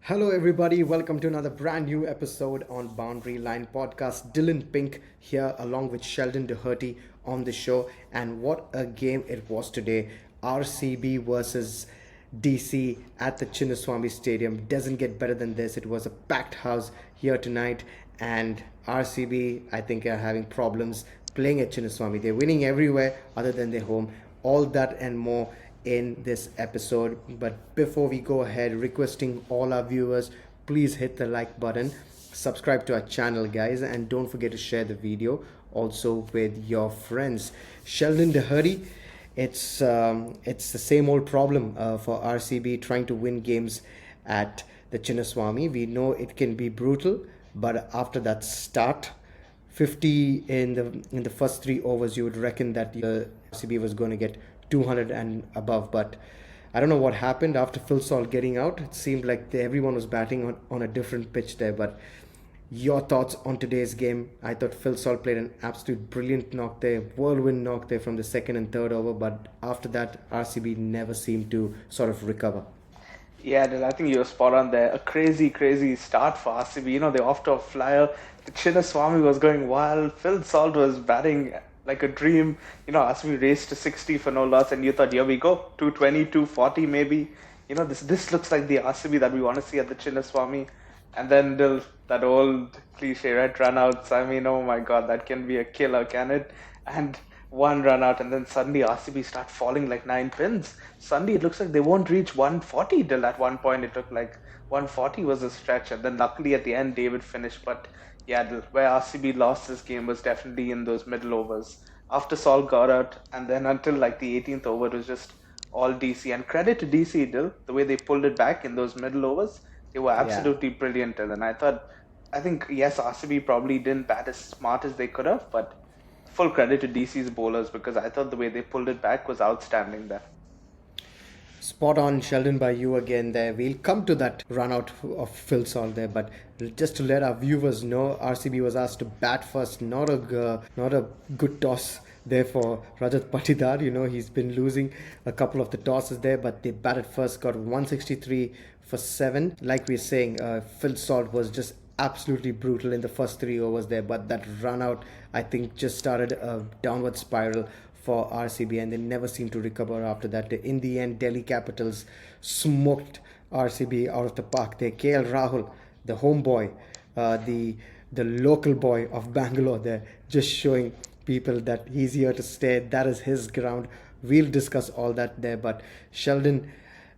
Hello, everybody. Welcome to another brand new episode on Boundary Line Podcast. Dillon Pink here, along with Sheldon Dougherty on the show. And what a game it was today! RCB versus DC at the Chinnaswamy Stadium. Doesn't get better than this. It was a packed house here tonight, and RCB, I think, are having problems playing at Chinnaswamy. They're winning everywhere other than their home. All that and more in this episode. But before we go ahead, requesting all our viewers, please hit the like button, subscribe to our channel, guys, and don't forget to share the video also with your friends. Sheldon Dougherty, it's the same old problem for RCB trying to win games at the Chinnaswamy. We know it can be brutal, but after that start 50 in the first 3 overs, you would reckon that the RCB was going to get 200 and above. But I don't know what happened after Phil Salt getting out. It seemed like everyone was batting on a different pitch there. But your thoughts on today's game? I thought Phil Salt played an absolute brilliant knock there, whirlwind knock there from the second and third over. But after that, RCB never seemed to sort of recover. Yeah, Dil, I think you were spot on there. A crazy, crazy start for RCB. They're off to a flyer. The Chinnaswamy was going wild. Phil Salt was batting like a dream. RCB raced to 60 for no loss, and you thought, here we go, 220, 240 maybe. This looks like the RCB that we want to see at the Chinnaswamy. And then that old cliche, right? Run outs. I mean, oh my God, that can be a killer, can it? And one run out, and then suddenly RCB start falling like 9 pins. Suddenly it looks like they won't reach 140 till at one point. It looked like 140 was a stretch, and then luckily at the end David finished. But yeah, where RCB lost this game was definitely in those middle overs. After Saul got out, and then until like the 18th over, it was just all DC. And credit to DC, Dil, the way they pulled it back in those middle overs, they were Yeah. absolutely brilliant. And I think yes, RCB probably didn't bat as smart as they could have, but full credit to DC's bowlers because I thought the way they pulled it back was outstanding there. Spot on, Sheldon, by you again there. We'll come to that run out of Phil Salt there, but just to let our viewers know, RCB was asked to bat first. Not a good toss there for Rajat Patidar. He's been losing a couple of the tosses there, but they batted first, got 163 for 7. Like we're saying, Phil Salt was just absolutely brutal in the first 3 overs there, but that run out, I think, just started a downward spiral for RCB, and they never seemed to recover after that. In the end, Delhi Capitals smoked RCB out of the park. They KL Rahul, the homeboy, the local boy of Bangalore, there, just showing people that he's here to stay. That is his ground. We'll discuss all that there. But Sheldon,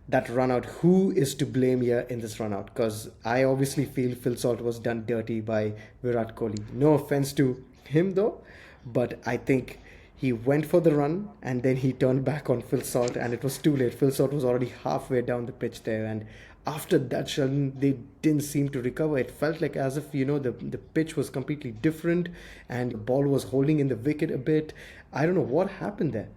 that run out, who is to blame here in this run out? Because I obviously feel Phil Salt was done dirty by Virat Kohli. No offense to him though, but I think he went for the run and then he turned back on Phil Salt, and it was too late. Phil Salt was already halfway down the pitch there, and after that, Sheldon, they didn't seem to recover. It felt like as if the pitch was completely different and the ball was holding in the wicket a bit. I don't know what happened there.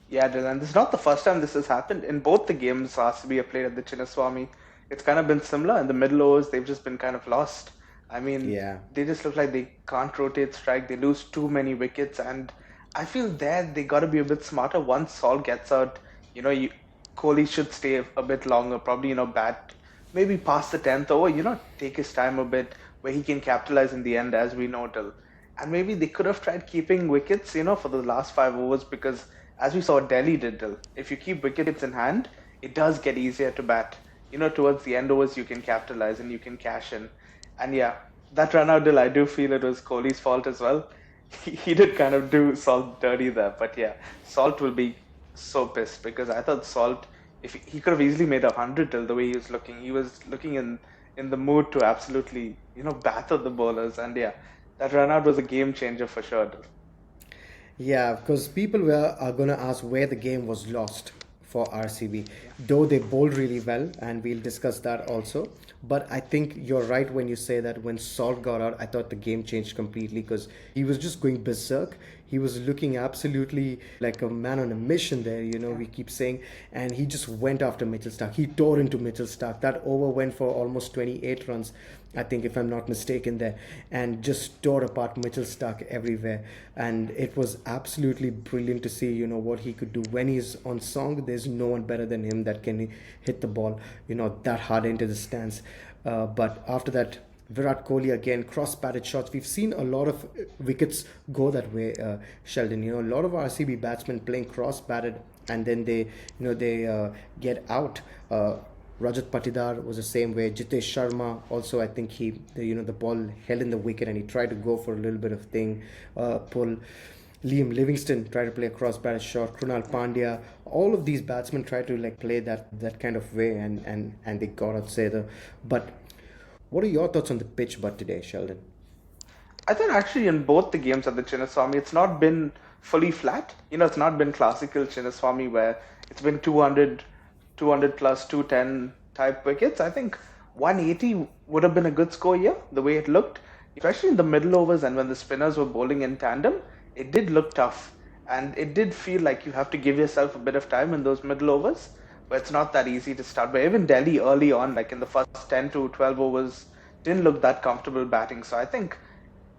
Yeah, Dylan, this is not the first time this has happened. In both the games RCB have played at the Chinnaswamy, it's kind of been similar. In the middle overs, they've just been kind of lost. I mean, Yeah. they just look like they can't rotate strike. They lose too many wickets, and I feel there they got to be a bit smarter. Once Saul gets out, Kohli should stay a bit longer. Probably, bat maybe past the 10th over. Take his time a bit where he can capitalize in the end, as we know, till. And maybe they could have tried keeping wickets, for the last 5 overs because, as we saw, Delhi did. Till. If you keep wickets in hand, it does get easier to bat. Towards the end overs, you can capitalize and you can cash in. And yeah, that run out, Dill, I do feel it was Kohli's fault as well. He did kind of do Salt dirty there, but yeah, Salt will be so pissed because I thought Salt, if he could have easily made 100 till the way he was looking in the mood to absolutely batter the bowlers, and yeah, that run out was a game changer for sure. Dill. Yeah, because are going to ask where the game was lost for RCB, though they bowled really well, and we'll discuss that also. But I think you're right when you say that when Salt got out, I thought the game changed completely because he was just going berserk. He was looking absolutely like a man on a mission there, we keep saying. And he just went after Mitchell Stark. He tore into Mitchell Stark. That over went for almost 28 runs, I think, if I'm not mistaken there. And just tore apart Mitchell Stark everywhere. And it was absolutely brilliant to see, what he could do. When he's on song, there's no one better than him him that can hit the ball, that hard into the stands. But after that, Virat Kohli again, cross-batted shots. We've seen a lot of wickets go that way, Sheldon. A lot of RCB batsmen playing cross-batted, and then they get out. Rajat Patidar was the same way. Jitesh Sharma also, I think the ball held in the wicket and he tried to go for a little bit of pull. Liam Livingston tried to play a cross-batted shot. Krunal Pandya, all of these batsmen tried to play that kind of way, and they got out. But what are your thoughts on the pitch today, Sheldon? I think actually in both the games at the Chinnaswamy, it's not been fully flat. It's not been classical Chinnaswamy where it's been 200 plus 210 type wickets. I think 180 would have been a good score here, the way it looked. Especially in the middle overs and when the spinners were bowling in tandem, it did look tough. And it did feel like you have to give yourself a bit of time in those middle overs, but it's not that easy to start. But even Delhi early on, like in the first 10 to 12 overs, didn't look that comfortable batting. So I think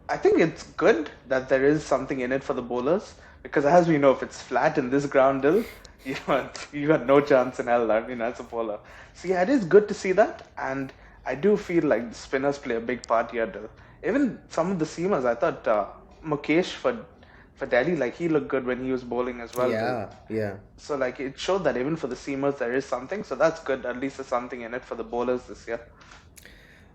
it's good that there is something in it for the bowlers, because as we know, if it's flat in this ground, you got no chance in hell, as a bowler. So yeah, it is good to see that, and I do feel like the spinners play a big part here. Even some of the seamers, I thought Mukesh for Delhi, he looked good when he was bowling as well. Yeah. So it showed that even for the seamers there is something. So that's good. At least there's something in it for the bowlers this year.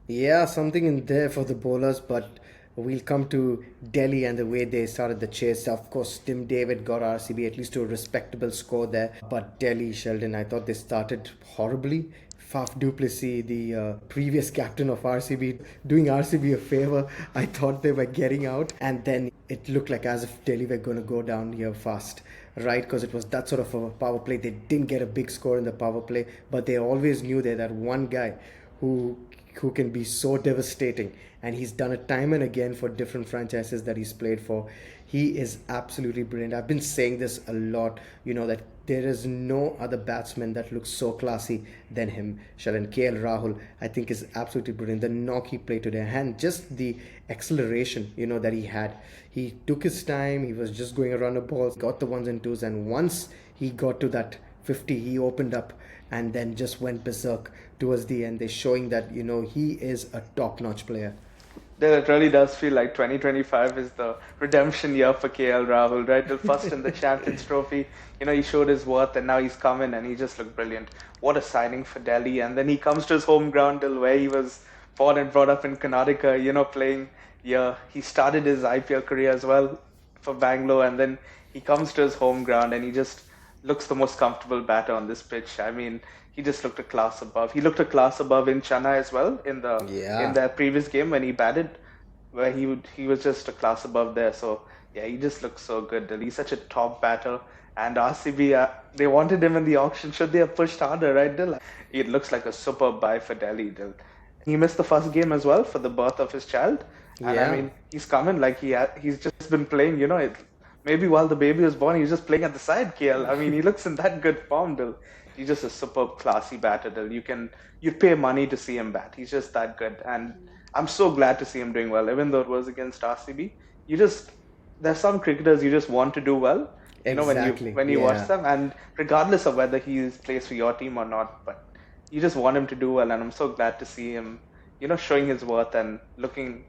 Yeah, something in there for the bowlers, but we'll come to Delhi and the way they started the chase. Of course, Tim David got RCB at least to a respectable score there. But Delhi, Sheldon, I thought they started horribly. Faf du Plessis, the previous captain of RCB, doing RCB a favor. I thought they were getting out, and then it looked like as if Delhi were going to go down here fast, right? Because it was that sort of a power play. They didn't get a big score in the power play, but they always knew they're that one guy who can be so devastating, and he's done it time and again for different franchises that he's played for. He is absolutely brilliant. I've been saying this a lot, that there is no other batsman that looks so classy than him. Sheldon KL Rahul, I think, is absolutely brilliant. The knock he played today, and just the acceleration, that he had. He took his time. He was just going around the balls, got the ones and twos, and once he got to that 50, he opened up and then just went berserk towards the end. They're showing that, he is a top-notch player. It really does feel like 2025 is the redemption year for KL Rahul, right? Till first in the Champions Trophy, he showed his worth, and now he's coming and he just looked brilliant. What a signing for Delhi. And then he comes to his home ground, where he was born and brought up in Karnataka, playing here. He started his IPL career as well for Bangalore, and then he comes to his home ground and he just looks the most comfortable batter on this pitch. I mean, he just looked a class above. He looked a class above in Chennai as well in the previous game when he batted, where he was just a class above there. So yeah, he just looks so good. He's such a top batter, and RCB they wanted him in the auction. Should they have pushed harder, right, Dil? It looks like a superb buy for Delhi, Dil. He missed the first game as well for the birth of his child, and I mean, he's coming he's just been playing. Maybe while the baby was born, he was just playing at the side, KL. I mean, he looks in that good form, Dil. He's just a superb, classy batter, Dil. You'd pay money to see him bat. He's just that good, and I'm so glad to see him doing well, even though it was against RCB. There's some cricketers you just want to do well, exactly. when you watch them, and regardless of whether he plays for your team or not, but you just want him to do well, and I'm so glad to see him, showing his worth and looking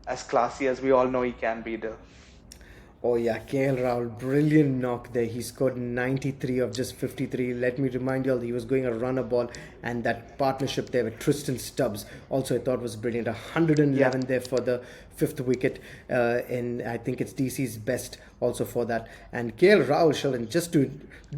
as classy as we all know he can be, Dil. Oh yeah, KL Rahul, brilliant knock there. He scored 93 of just 53. Let me remind you all, he was going a runner ball, and that partnership there with Tristan Stubbs also I thought was brilliant. 111 there for the fifth wicket, and I think it's DC's best also for that. And KL Rahul, Sheldon, just to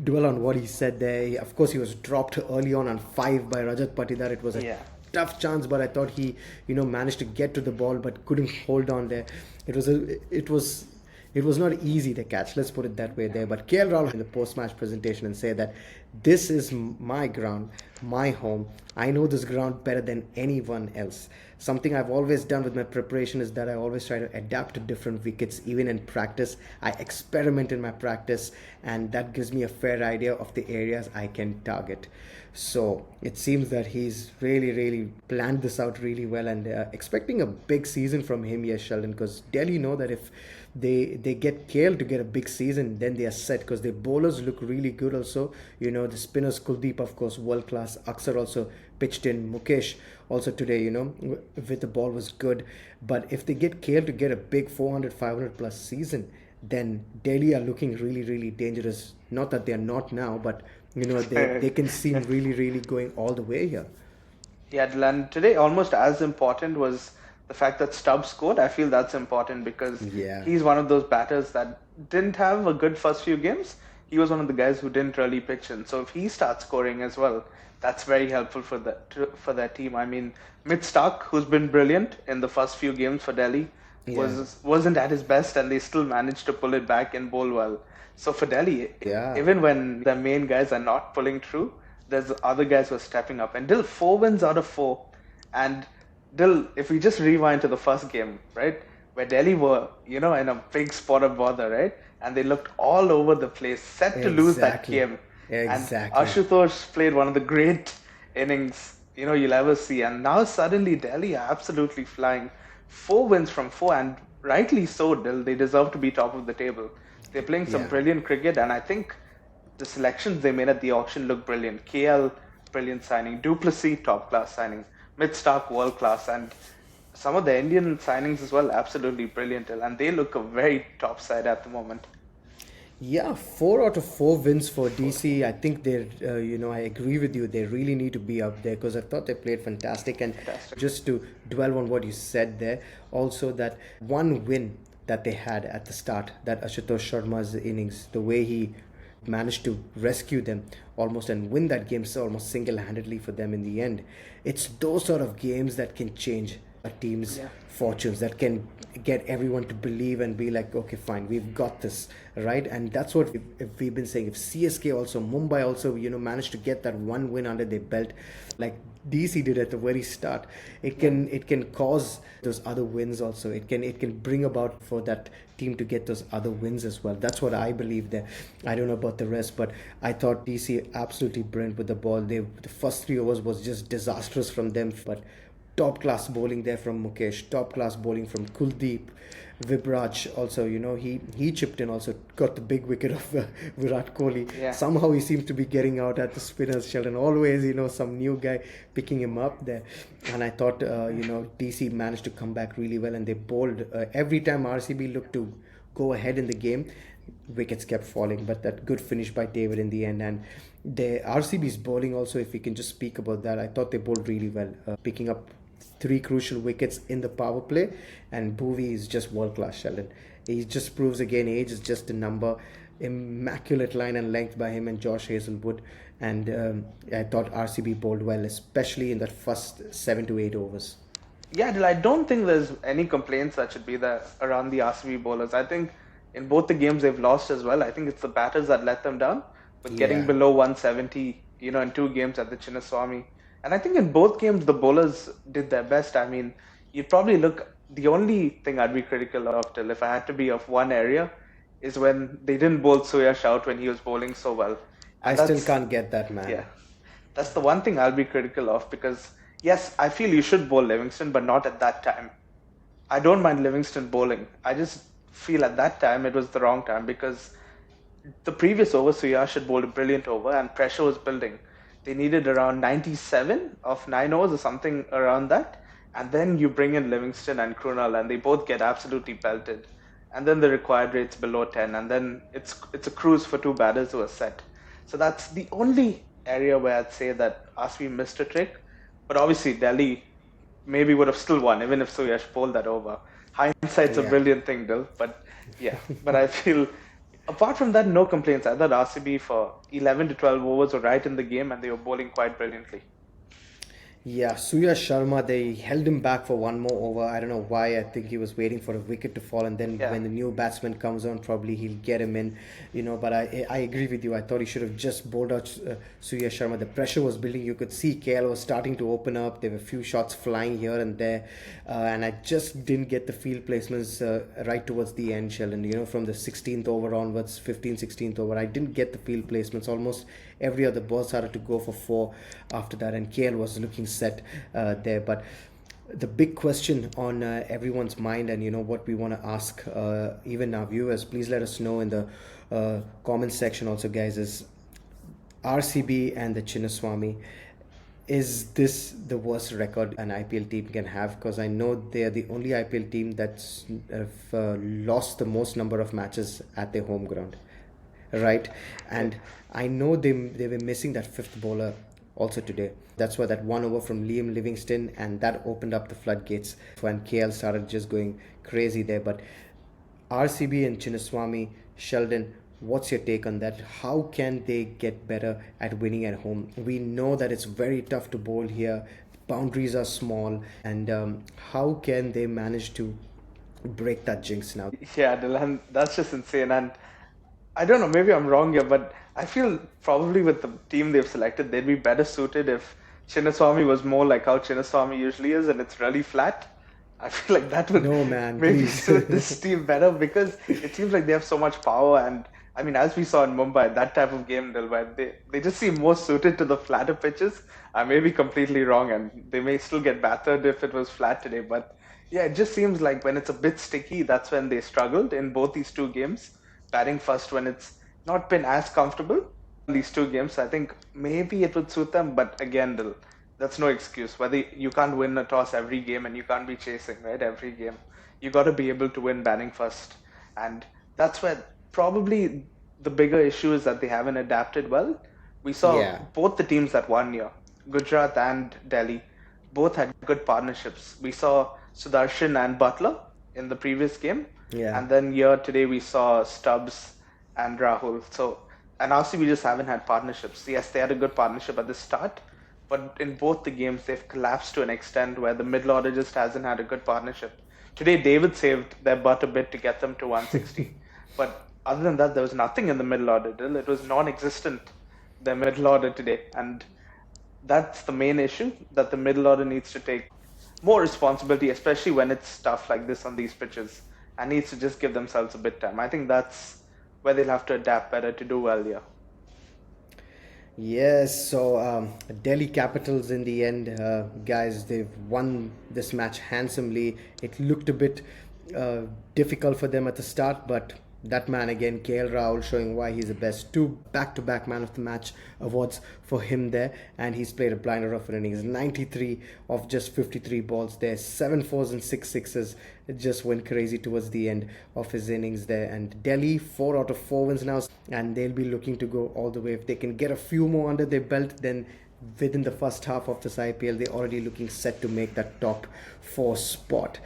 dwell on what he said there, of course he was dropped early on 5 by Rajat Patidar. It was a tough chance, but I thought he managed to get to the ball but couldn't hold on there. It was not easy to catch, let's put it that way there. But KL Rahul in the post-match presentation and say that this is my ground, my home. I know this ground better than anyone else. Something I've always done with my preparation is that I always try to adapt to different wickets, even in practice. I experiment in my practice, and that gives me a fair idea of the areas I can target. So it seems that he's really planned this out really well, and expecting a big season from him, yes, Sheldon, because Delhi know that if they get KL to get a big season, then they are set because their bowlers look really good also. The spinners, Kuldeep, of course, world class. Aksar also pitched in. Mukesh also today, with the ball was good. But if they get KL to get a big 400, 500 plus season, then Delhi are looking really dangerous. Not that they are not now, but they can seem really going all the way here. Yeah, Dylan, today almost as important was the fact that Stubbs scored. I feel that's important because Yeah. he's one of those batters that didn't have a good first few games. He was one of the guys who didn't really pitch in. So if he starts scoring as well, that's very helpful for their team. I mean, Mitch Stark, who's been brilliant in the first few games for Delhi, Yeah. wasn't at his best, and they still managed to pull it back and bowl well. So for Delhi, Yeah. even when the main guys are not pulling through, there's other guys who are stepping up. And Dill, 4 wins out of 4. And Dill, if we just rewind to the first game, right, where Delhi were, in a big spot of bother, right, and they looked all over the place, set to lose that Exactly. game. And Exactly. Ashutosh played one of the great innings, you'll ever see. And now suddenly Delhi are absolutely flying. 4 wins from 4, and rightly so, Dill. They deserve to be top of the table. They're playing some Yeah. brilliant cricket, and I think the selections they made at the auction look brilliant. KL, brilliant signing. Duplessis, top class signing. Mid Stark, world class. And some of the Indian signings as well, absolutely brilliant. And they look a very top side at the moment. Yeah, 4 out of 4 wins for DC. I think they're, I agree with you. They really need to be up there because I thought they played fantastic. And Fantastic. just to dwell on what you said there, also that one win that they had at the start, that Ashutosh Sharma's innings, the way he managed to rescue them almost and win that game so almost single-handedly for them in the end. It's those sort of games that can change a team's Yeah. fortunes, that can get everyone to believe and be like, okay, fine, we've got this, right? And that's what we've been saying. If CSK also, Mumbai also, managed to get that one win under their belt, like DC did at the very start, it can cause those other wins also. It can bring about for that team to get those other wins as well. That's what I believe there. I don't know about the rest, but I thought DC absolutely brilliant with the ball. The first 3 overs was just disastrous from them, but top class bowling there from Mukesh, top class bowling from Kuldeep. Vibraj also, he chipped in, also got the big wicket of Virat Kohli. Yeah. Somehow he seems to be getting out at the spinners, Sheldon. Always, some new guy picking him up there. And I thought, DC managed to come back really well, and they bowled. Every time RCB looked to go ahead in the game, wickets kept falling. But that good finish by David in the end. And the RCB's bowling also, if we can just speak about that, I thought they bowled really well, picking up 3 crucial wickets in the power play, and Bhuvi is just world class, Sheldon. He just proves again age is just a number. Immaculate line and length by him and Josh Hazelwood, and I thought RCB bowled well, especially in that first 7 to 8 overs. Yeah, Dil, I don't think there's any complaints that should be there around the RCB bowlers. I think in both the games they've lost as well. I think it's the batters that let them down with getting Yeah. below 170, in 2 games at the Chinnaswamy. And I think in both games the bowlers did their best. I mean, you probably look. The only thing I'd be critical of, Till, if I had to be of one area, is when they didn't bowl Suyash out when he was bowling so well. I And still that's can't get that, man. yeah, that's the one thing I'll be critical of because yes, I feel you should bowl Livingston, but not at that time. I don't mind Livingston bowling. I just feel at that time it was the wrong time because the previous over, Suyash had bowled a brilliant over and pressure was building. They needed around 97 of 9 overs or something around that. And then you bring in Livingston and Krunal and they both get absolutely pelted. And then the required rate's below 10. And then it's a cruise for 2 batters who are set. So that's the only area where I'd say that RCB missed a trick. But obviously Delhi maybe would have still won even if Suyash bowled that over. Hindsight's a Yeah. brilliant thing, Dil. But yeah, but I feel apart from that, no complaints. I thought RCB for 11 to 12 overs were right in the game and they were bowling quite brilliantly. Yeah, Surya Sharma, they held him back for one more over. I don't know why. I think he was waiting for a wicket to fall, and then Yeah. when the new batsman comes on, probably he'll get him in. But I agree with you. I thought he should have just bowled out Surya Sharma. The pressure was building. You could see KL was starting to open up. There were a few shots flying here and there, and I just didn't get the field placements right towards the end, Sheldon. From the 16th over onwards, 15th, 16th over, I didn't get the field placements. Almost every other ball started to go for four after that, and KL was looking set there. But the big question on everyone's mind, and what we want to ask even our viewers, please let us know in the comment section also, guys, is RCB and the Chinnaswamy, is this the worst record an IPL team can have? Because I know they are the only IPL team that's lost the most number of matches at their home ground, right? And I know they were missing that fifth bowler also today. That's why that one over from Liam Livingston, and that opened up the floodgates when KL started just going crazy there. But RCB and Chinnaswamy, Sheldon, what's your take on that? How can they get better at winning at home? We know that it's very tough to bowl here. Boundaries are small, and how can they manage to break that jinx now? Yeah, Dylan, that's just insane. And I don't know, maybe I'm wrong here, but I feel probably with the team they've selected, they'd be better suited if Chinnaswamy was more like how Chinnaswamy usually is, and it's really flat. I feel like that would No, man, maybe please. suit this team better because it seems like they have so much power. And I mean, as we saw in Mumbai, that type of game, Dilbhai, they just seem more suited to the flatter pitches. I may be completely wrong, and they may still get battered if it was flat today. But yeah, it just seems like when it's a bit sticky, that's when they struggled in both these two games. Batting first when it's not been as comfortable in these two games. I think maybe it would suit them, but again, that's no excuse. Whether you can't win a toss every game and you can't be chasing, right? Every game, you got to be able to win batting first, and that's where probably the bigger issue is that they haven't adapted well. We saw Yeah. both the teams that won here, Gujarat and Delhi, both had good partnerships. We saw Sudarshan and Butler in the previous game, Yeah. and then here today we saw Stubbs and Rahul. So, and RCB just haven't had partnerships. Yes, they had a good partnership at the start, but in both the games they've collapsed to an extent where the middle order just hasn't had a good partnership. Today, David saved their butt a bit to get them to 160, but other than that, there was nothing in the middle order. It was non-existent, the middle order today, and that's the main issue, that the middle order needs to take more responsibility, especially when it's tough like this on these pitches, and needs to just give themselves a bit time. I think that's where they'll have to adapt better to do well here. Yes, so Delhi Capitals in the end, guys, they've won this match handsomely. It looked a bit difficult for them at the start, but that man again, KL Rahul, showing why he's the best. Two back-to-back Man of the Match awards for him there, and he's played a blinder of an innings. 93 of just 53 balls there, 7 fours and 6 sixes. It just went crazy towards the end of his innings there. And Delhi, 4 out of 4 wins now, and they'll be looking to go all the way. If they can get a few more under their belt, then within the first half of this IPL, they're already looking set to make that top 4 spot.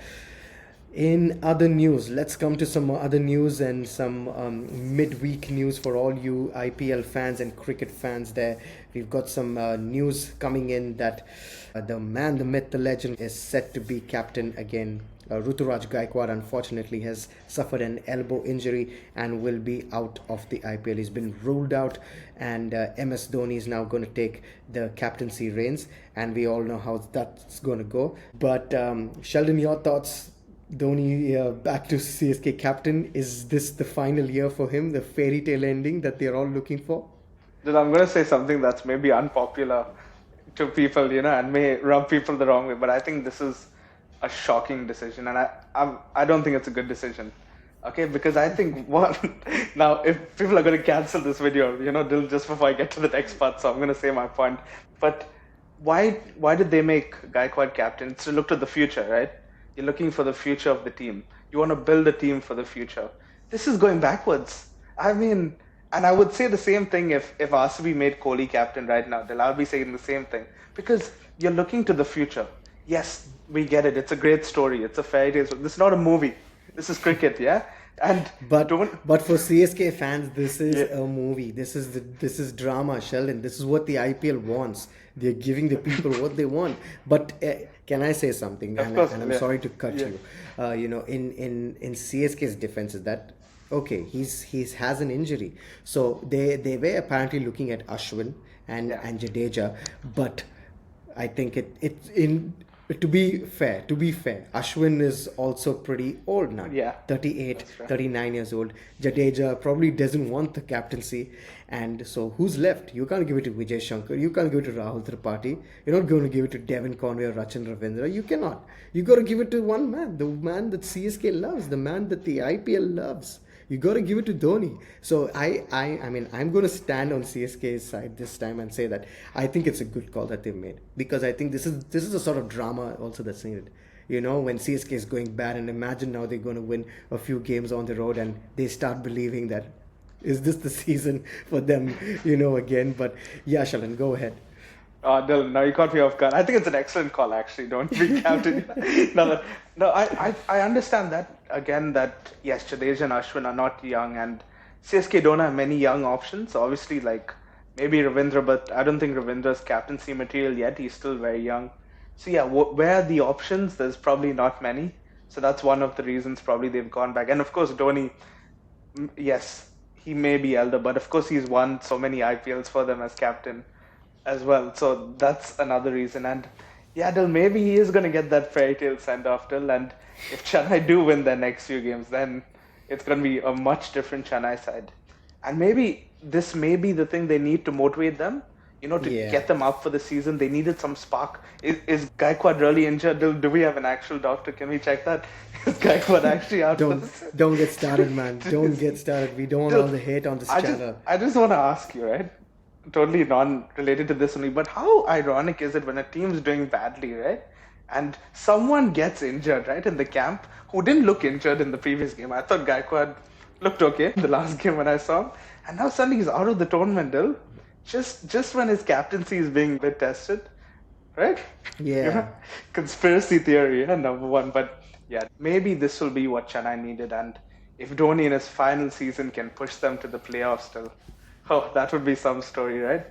In other news, let's come to some other news and some midweek news for all you IPL fans and cricket fans there. We've got some news coming in that the man, the myth, the legend is set to be captain again. Ruturaj Gaikwad unfortunately has suffered an elbow injury and will be out of the IPL. He's been ruled out, and MS Dhoni is now going to take the captaincy reins, and we all know how that's going to go. But Sheldon, your thoughts? Dhoni back to CSK captain. Is this the final year for him, the fairy tale ending that they're all looking for? Then I'm going to say something that's maybe unpopular to people, and may rub people the wrong way, but I think this is a shocking decision, and I don't think it's a good decision. Okay, because I think now if people are going to cancel this video, just before I get to the next part, so I'm going to say my point. But why did they make Gaikwad captain? It's to look to the future, right? You're looking for the future of the team. You want to build a team for the future. This is going backwards. I mean, and I would say the same thing if RCB made Kohli captain right now. I'll be saying the same thing. Because you're looking to the future. Yes, we get it. It's a great story. It's a fairy tale. This is not a movie. This is cricket, yeah? And But for CSK fans, this is a movie. This is drama, Sheldon. This is what the IPL wants. They're giving the people what they want. But can I say something? Of course, I'm sorry to cut you. In CSK's defense is that okay? He's has an injury, so they were apparently looking at Ashwin and Jadeja, but I think To be fair, Ashwin is also pretty old now. Yeah, 38, that's right. 39 years old. Jadeja probably doesn't want the captaincy. And so who's left? You can't give it to Vijay Shankar. You can't give it to Rahul Tripathi. You're not going to give it to Devin Conway or Rachan Ravindra. You cannot. You got to give it to one man, the man that CSK loves, the man that the IPL loves. You got to give it to Dhoni. So I mean, I'm going to stand on CSK's side this time and say that I think it's a good call that they've made, because I think this is a sort of drama also that's needed. When CSK is going bad, and imagine now they're going to win a few games on the road, and they start believing that is this the season for them, again. But yeah, Shalan, go ahead. Dylan, now you caught me off guard. I think it's an excellent call, actually. Don't be captain. No, I understand that. Again, that yes, Jadeja and Ashwin are not young, and CSK don't have many young options. Obviously, like maybe Ravindra, but I don't think Ravindra's captaincy material yet. He's still very young. So yeah, where are the options? There's probably not many. So that's one of the reasons probably they've gone back. And of course, Dhoni, yes, he may be elder, but of course he's won so many IPLs for them as captain as well. So that's another reason. And yeah, Dil, maybe he is going to get that fairy tale send off, Dil. And if Chennai do win their next few games, then it's going to be a much different Chennai side. And maybe this may be the thing they need to motivate them, to Yeah. get them up for the season. They needed some spark. Is Gaikwad really injured? Do we have an actual doctor? Can we check that? Is Gaikwad actually out for Don't this? don't get started, man. Don't get started. We don't want all the hate on this channel. I just want to ask you, right? Totally non-related to this only, but how ironic is it when a team's doing badly, right? And someone gets injured, right, in the camp, who didn't look injured in the previous game. I thought Gaikwad looked okay in the last game when I saw him. And now suddenly he's out of the tournament, Dil. Just when his captaincy is being a bit tested, right? Yeah. Conspiracy theory, number one. But yeah, maybe this will be what Chennai needed. And if Dhoni in his final season can push them to the playoffs still, oh, that would be some story, right?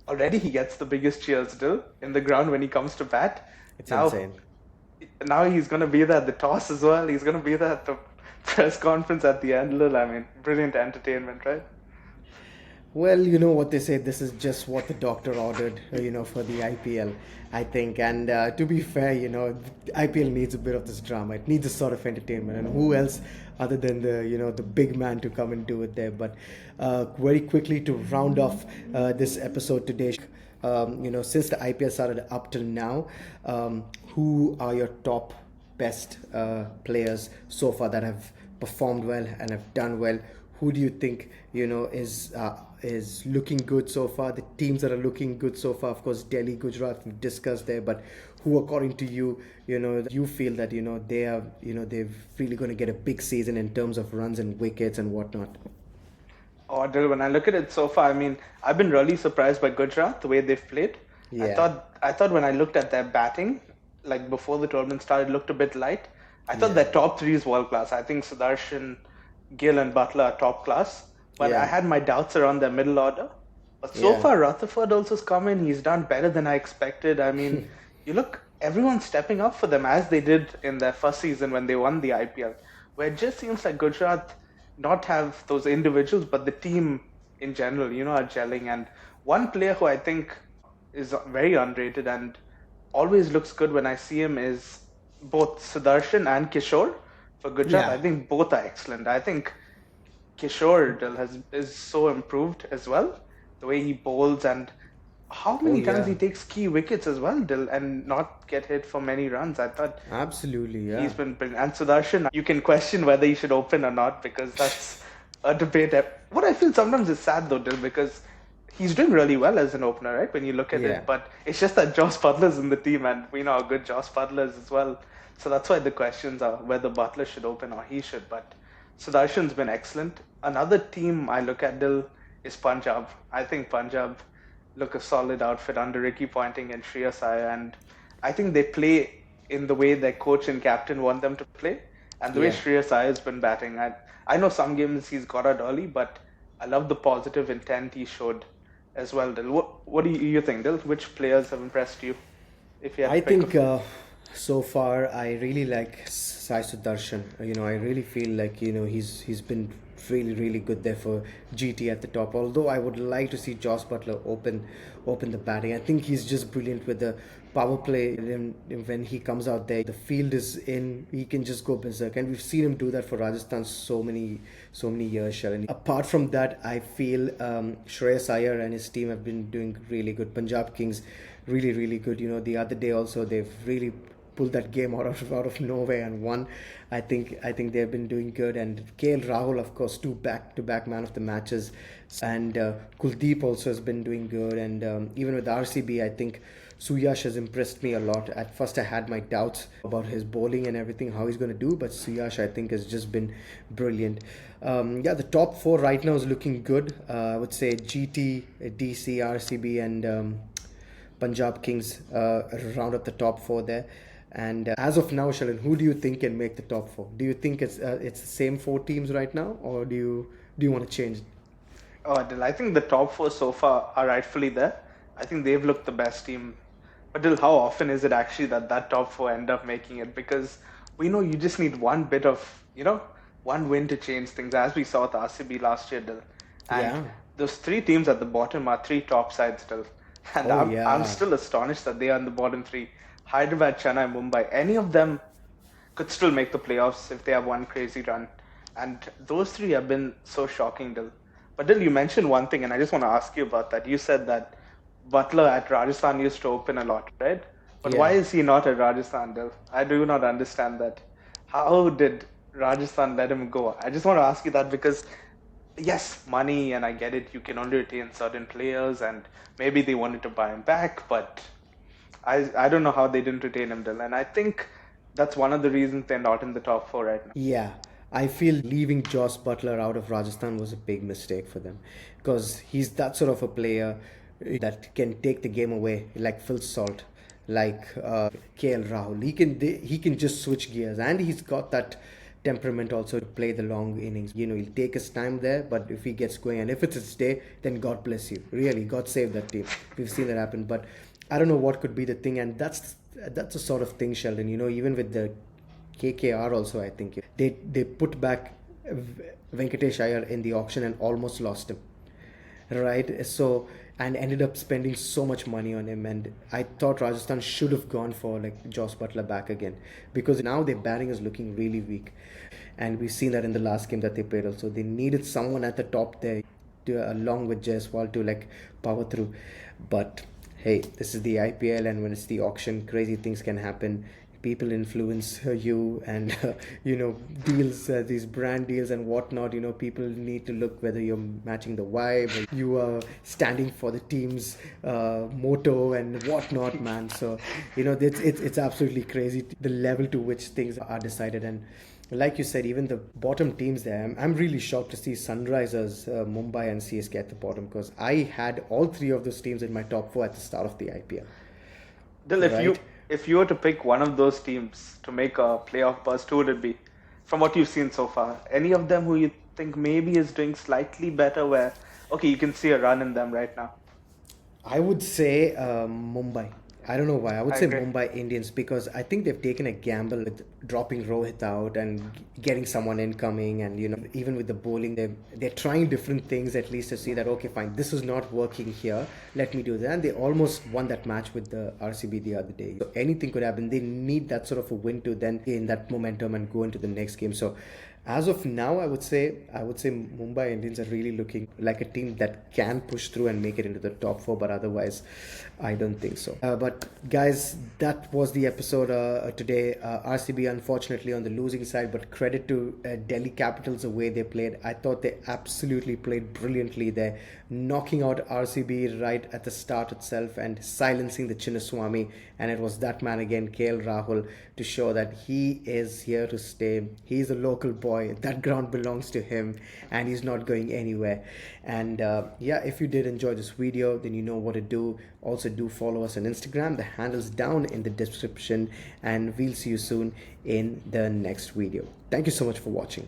Already he gets the biggest cheers still in the ground when he comes to bat. It's Now, insane. now he's going to be there at the toss as well. He's going to be there at the press conference at the end. I mean, brilliant entertainment, right? Well, you know what they say, this is just what the doctor ordered, for the IPL, I think. And to be fair, IPL needs a bit of this drama. It needs a sort of entertainment. And who else other than the big man to come and do it there? But very quickly to round off this episode today, since the IPL started up till now, who are your top best players so far that have performed well and have done well? Who do you think is looking good so far? The teams that are looking good so far, of course, Delhi, Gujarat, we've discussed there. But who, according to you, you feel that they are they're really going to get a big season in terms of runs and wickets and whatnot? Oh, Dil, when I look at it so far, I mean, I've been really surprised by Gujarat, the way they've played. Yeah. I thought when I looked at their batting, like before the tournament started, looked a bit light. I thought their top three is world class. I think Sudarshan, Gill, and Butler are top class. But Yeah. I had my doubts around their middle order. But so Yeah. far, Rutherford also's come in. He's done better than I expected. I mean, you look, everyone's stepping up for them as they did in their first season when they won the IPL, where it just seems like Gujarat not have those individuals, but the team in general, are gelling. And one player who I think is very underrated and always looks good when I see him is both Sudarshan and Kishore for Gujarat. Yeah. I think both are excellent. I think Kishore is so improved as well. The way he bowls and how many times yeah. he takes key wickets as well, Dil, and not get hit for many runs. I thought Absolutely, yeah. he's been brilliant. And Sudarshan, you can question whether he should open or not because that's a debate. What I feel sometimes is sad though, Dil, because he's doing really well as an opener, right? When you look at Yeah. it, but it's just that Joss Butler's in the team, and we know how good Joss Butler is as well. So that's why the questions are whether Butler should open or he should. But Sudarshan's been excellent. Another team I look at, Dil, is Punjab. I think Punjab look a solid outfit under Ricky Ponting and Shreyas Iyer, and I think they play in the way their coach and captain want them to play, and the way Yeah. Shreyas Iyer has been batting. I know some games he's got out early, but I love the positive intent he showed as well, Dil. What do you think, Dil? Which players have impressed you? If you had I to pick think so far I really like Sai Sudarshan. I really feel like he's been really good there for GT at the top. Although I would like to see Joss Butler open the batting. I think he's just brilliant with the power play. When he comes out there, the field is in. He can just go berserk, and we've seen him do that for Rajasthan so many years. Sharon. Apart from that, I feel Shreyas Iyer and his team have been doing really good. Punjab Kings, really good. The other day also they've really pulled that game out of nowhere and won. I think they've been doing good, and KL Rahul, of course, two back-to-back man of the matches, and Kuldeep also has been doing good, and even with RCB, I think Suyash has impressed me a lot. At first, I had my doubts about his bowling and everything, how he's going to do, but Suyash, I think, has just been brilliant. Yeah, the top four right now is looking good. I would say GT, DC, RCB, and Punjab Kings round up the top four there. And as of now, Sheldon, who do you think can make the top four? Do you think it's the same four teams right now, or do you want to change it? Oh, Adil, I think the top four so far are rightfully there. I think they've looked the best team. But Adil, how often is it actually that top four end up making it? Because we know you just need one bit of, one win to change things, as we saw with RCB last year, Adil. And Yeah. those three teams at the bottom are three top sides still. And Oh I'm yeah. still astonished that they are in the bottom three. Hyderabad, Chennai, Mumbai, any of them could still make the playoffs if they have one crazy run. And those three have been so shocking, Dil. But Dil, you mentioned one thing, and I just want to ask you about that. You said that Butler at Rajasthan used to open a lot, right? But why Yeah. is he not at Rajasthan, Dil? I do not understand that. How did Rajasthan let him go? I just want to ask you that because, yes, money, and I get it, you can only retain certain players, and maybe they wanted to buy him back, but I don't know how they didn't retain him, Dil. And I think that's one of the reasons they're not in the top four right now. Yeah, I feel leaving Joss Butler out of Rajasthan was a big mistake for them, because he's that sort of a player that can take the game away, like Phil Salt, like KL Rahul. He can just switch gears, and he's got that temperament also to play the long innings. He'll take his time there, but if he gets going, and if it's his day, then God bless you. Really, God save that team. We've seen that happen, but I don't know what could be the thing, and that's the sort of thing, Sheldon. Even with the KKR also, I think they put back Venkatesh Iyer in the auction and almost lost him, right? So, and ended up spending so much money on him, and I thought Rajasthan should have gone for like Joss Butler back again, because now their batting is looking really weak, and we've seen that in the last game that they played also. They needed someone at the top there to, along with Jaiswal, to like power through, but hey, this is the IPL, and when it's the auction, crazy things can happen. People influence you, and deals, these brand deals and whatnot. People need to look whether you're matching the vibe, or you are standing for the team's motto and whatnot, man. So it's absolutely crazy the level to which things are decided. And like you said, even the bottom teams there, I'm really shocked to see Sunrisers, Mumbai, and CSK at the bottom, because I had all three of those teams in my top four at the start of the IPL, Dil, right? if you were to pick one of those teams to make a playoff burst, who would it be? From what you've seen so far, any of them who you think maybe is doing slightly better? Where okay, you can see a run in them right now. I would say Mumbai. I don't know why. I would I say agree. Mumbai Indians, because I think they've taken a gamble with dropping Rohit out and getting someone incoming, and even with the bowling, they're trying different things at least to see that, okay, fine, this is not working here. Let me do that. And they almost won that match with the RCB the other day. So anything could happen. They need that sort of a win to then gain that momentum and go into the next game. So as of now, I would say Mumbai Indians are really looking like a team that can push through and make it into the top four, but otherwise, I don't think so. But guys, that was the episode today. RCB unfortunately on the losing side, but credit to Delhi Capitals the way they played. I thought they absolutely played brilliantly there, knocking out RCB right at the start itself and silencing the Chinnaswamy. And it was that man again, KL Rahul, to show that he is here to stay. He's a local boy. That ground belongs to him, and he's not going anywhere. And yeah, if you did enjoy this video, then you know what to do. Also, do follow us on Instagram. The handle's down in the description, and we'll see you soon in the next video. Thank you so much for watching.